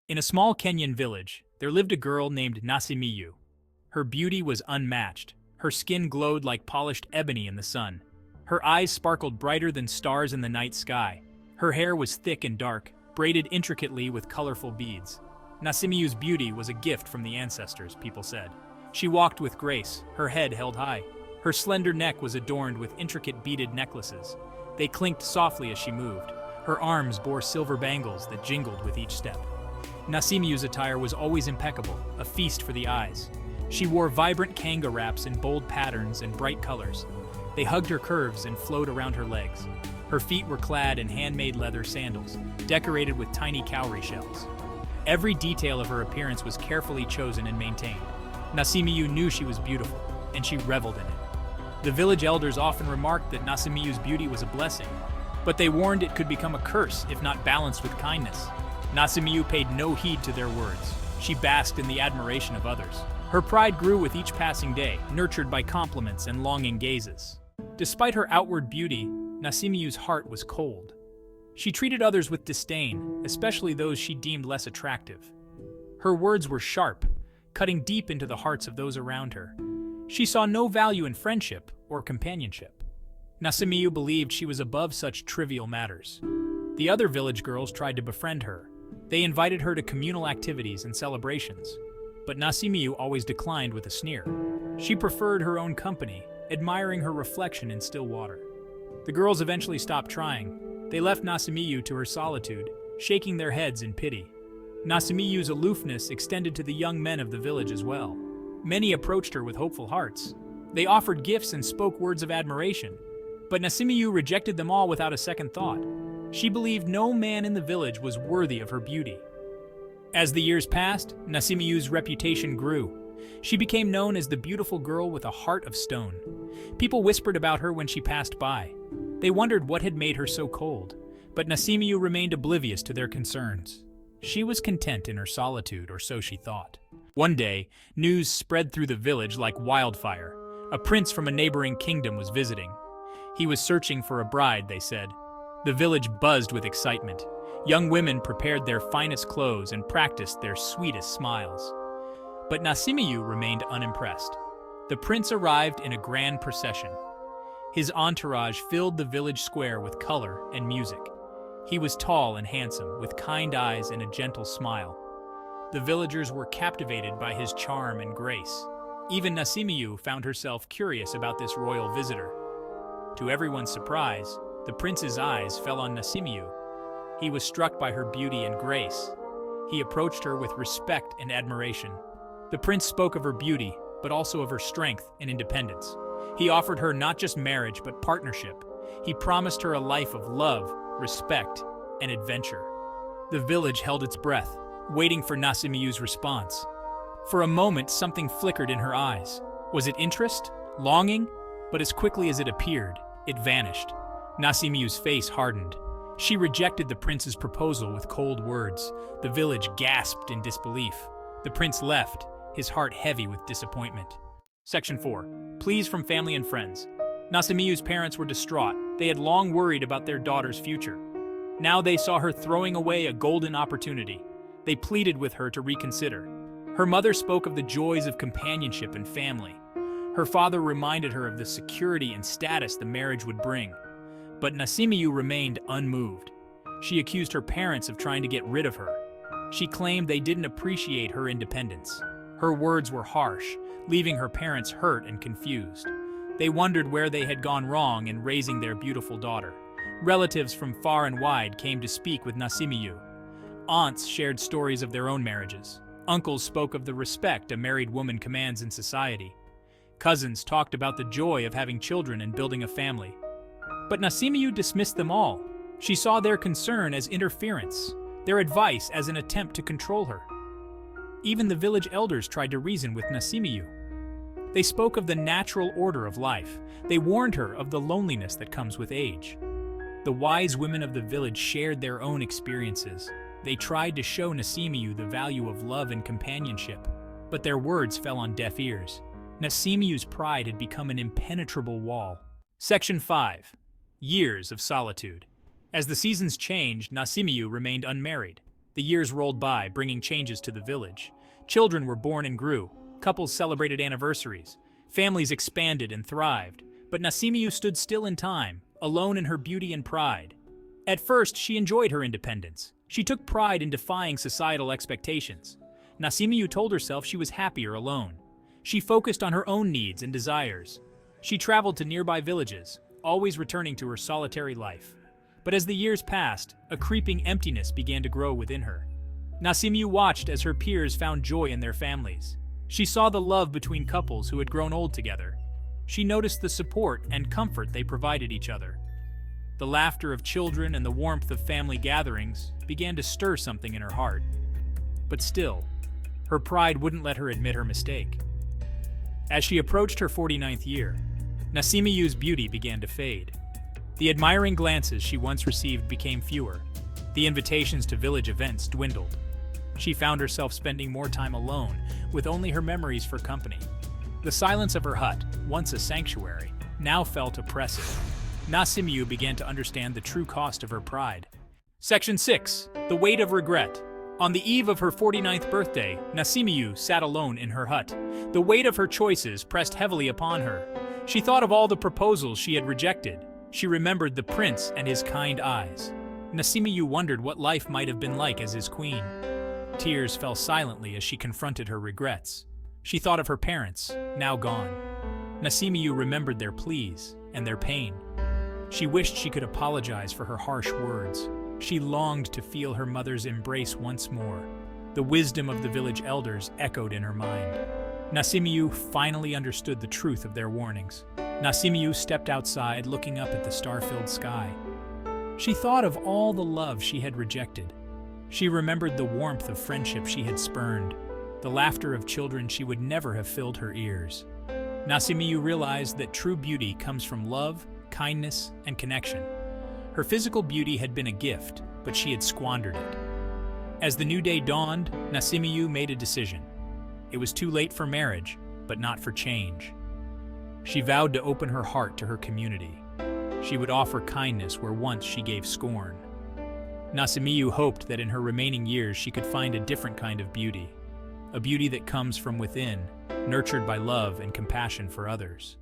In a small Kenyan village, there lived a girl named Nasimiyu. Her beauty was unmatched. Her skin glowed like polished ebony in the sun. Her eyes sparkled brighter than stars in the night sky. Her hair was thick and dark, braided intricately with colorful beads. Nasimiyu's beauty was a gift from the ancestors, people said. She walked with grace, her head held high. Her slender neck was adorned with intricate beaded necklaces. They clinked softly as she moved. Her arms bore silver bangles that jingled with each step. Nasimiyu's attire was always impeccable, a feast for the eyes. She wore vibrant kanga wraps in bold patterns and bright colors. They hugged her curves and flowed around her legs. Her feet were clad in handmade leather sandals, decorated with tiny cowrie shells. Every detail of her appearance was carefully chosen and maintained. Nasimiyu knew she was beautiful, and she reveled in it. The village elders often remarked that Nasimiyu's beauty was a blessing, but they warned it could become a curse if not balanced with kindness. Nasimiyu paid no heed to their words. She basked in the admiration of others. Her pride grew with each passing day, nurtured by compliments and longing gazes. Despite her outward beauty, Nasimiyu's heart was cold. She treated others with disdain, especially those she deemed less attractive. Her words were sharp, cutting deep into the hearts of those around her. She saw no value in friendship or companionship. Nasimiyu believed she was above such trivial matters. The other village girls tried to befriend her. They invited her to communal activities and celebrations, but Nasimiyu always declined with a sneer. She preferred her own company, admiring her reflection in still water. The girls eventually stopped trying. They left Nasimiyu to her solitude, shaking their heads in pity. Nasimiyu's aloofness extended to the young men of the village as well. Many approached her with hopeful hearts. They offered gifts and spoke words of admiration, but Nasimiyu rejected them all without a second thought. She believed no man in the village was worthy of her beauty. As the years passed, Nasimiyu's reputation grew. She became known as the beautiful girl with a heart of stone. People whispered about her when she passed by. They wondered what had made her so cold, but Nasimiyu remained oblivious to their concerns. She was content in her solitude, or so she thought. One day, news spread through the village like wildfire. A prince from a neighboring kingdom was visiting. He was searching for a bride, they said. The village buzzed with excitement. Young women prepared their finest clothes and practiced their sweetest smiles. But Nasimiyu remained unimpressed. The prince arrived in a grand procession. His entourage filled the village square with color and music. He was tall and handsome, with kind eyes and a gentle smile. The villagers were captivated by his charm and grace. Even Nasimiyu found herself curious about this royal visitor. To everyone's surprise, the prince's eyes fell on Nasimiyu. He was struck by her beauty and grace. He approached her with respect and admiration. The prince spoke of her beauty, but also of her strength and independence. He offered her not just marriage, but partnership. He promised her a life of love, respect, and adventure. The village held its breath, waiting for Nasimiyu's response. For a moment, something flickered in her eyes. Was it interest? Longing? But as quickly as it appeared, it vanished. Nasimiyu's face hardened. She rejected the prince's proposal with cold words. The village gasped in disbelief. The prince left, his heart heavy with disappointment. Section 4. Pleas from family and friends. Nasimiyu's parents were distraught. They had long worried about their daughter's future. Now they saw her throwing away a golden opportunity. They pleaded with her to reconsider. Her mother spoke of the joys of companionship and family. Her father reminded her of the security and status the marriage would bring. But Nasimiyu remained unmoved. She accused her parents of trying to get rid of her. She claimed they didn't appreciate her independence. Her words were harsh, leaving her parents hurt and confused. They wondered where they had gone wrong in raising their beautiful daughter. Relatives from far and wide came to speak with Nasimiyu. Aunts shared stories of their own marriages. Uncles spoke of the respect a married woman commands in society. Cousins talked about the joy of having children and building a family. But Nasimiyu dismissed them all. She saw their concern as interference, their advice as an attempt to control her. Even the village elders tried to reason with Nasimiyu. They spoke of the natural order of life. They warned her of the loneliness that comes with age. The wise women of the village shared their own experiences. They tried to show Nasimiyu the value of love and companionship, but their words fell on deaf ears. Nasimiyu's pride had become an impenetrable wall. Section 5. Years of solitude. As the seasons changed, Nasimiyu remained unmarried. The years rolled by, bringing changes to the village. Children were born and grew. Couples celebrated anniversaries. Families expanded and thrived. But Nasimiyu stood still in time, alone in her beauty and pride. At first, she enjoyed her independence. She took pride in defying societal expectations. Nasimiyu told herself she was happier alone. She focused on her own needs and desires. She traveled to nearby villages, always returning to her solitary life. But as the years passed, a creeping emptiness began to grow within her. Nasimiyu watched as her peers found joy in their families. She saw the love between couples who had grown old together. She noticed the support and comfort they provided each other. The laughter of children and the warmth of family gatherings began to stir something in her heart. But still, her pride wouldn't let her admit her mistake. As she approached her 49th year, Nasimiyu's beauty began to fade. The admiring glances she once received became fewer. The invitations to village events dwindled. She found herself spending more time alone, with only her memories for company. The silence of her hut, once a sanctuary, now felt oppressive. Nasimiyu began to understand the true cost of her pride. Section 6. The Weight of Regret. On the eve of her 49th birthday, Nasimiyu sat alone in her hut. The weight of her choices pressed heavily upon her. She thought of all the proposals she had rejected. She remembered the prince and his kind eyes. Nasimiyu wondered what life might have been like as his queen. Tears fell silently as she confronted her regrets. She thought of her parents, now gone. Nasimiyu remembered their pleas and their pain. She wished she could apologize for her harsh words. She longed to feel her mother's embrace once more. The wisdom of the village elders echoed in her mind. Nasimiyu finally understood the truth of their warnings. Nasimiyu stepped outside, looking up at the star-filled sky. She thought of all the love she had rejected. She remembered the warmth of friendship she had spurned, the laughter of children she would never have filled her ears. Nasimiyu realized that true beauty comes from love, kindness, and connection. Her physical beauty had been a gift, but she had squandered it. As the new day dawned, Nasimiyu made a decision. It was too late for marriage, but not for change. She vowed to open her heart to her community. She would offer kindness where once she gave scorn. Nasimiyu hoped that in her remaining years she could find a different kind of beauty, a beauty that comes from within, nurtured by love and compassion for others.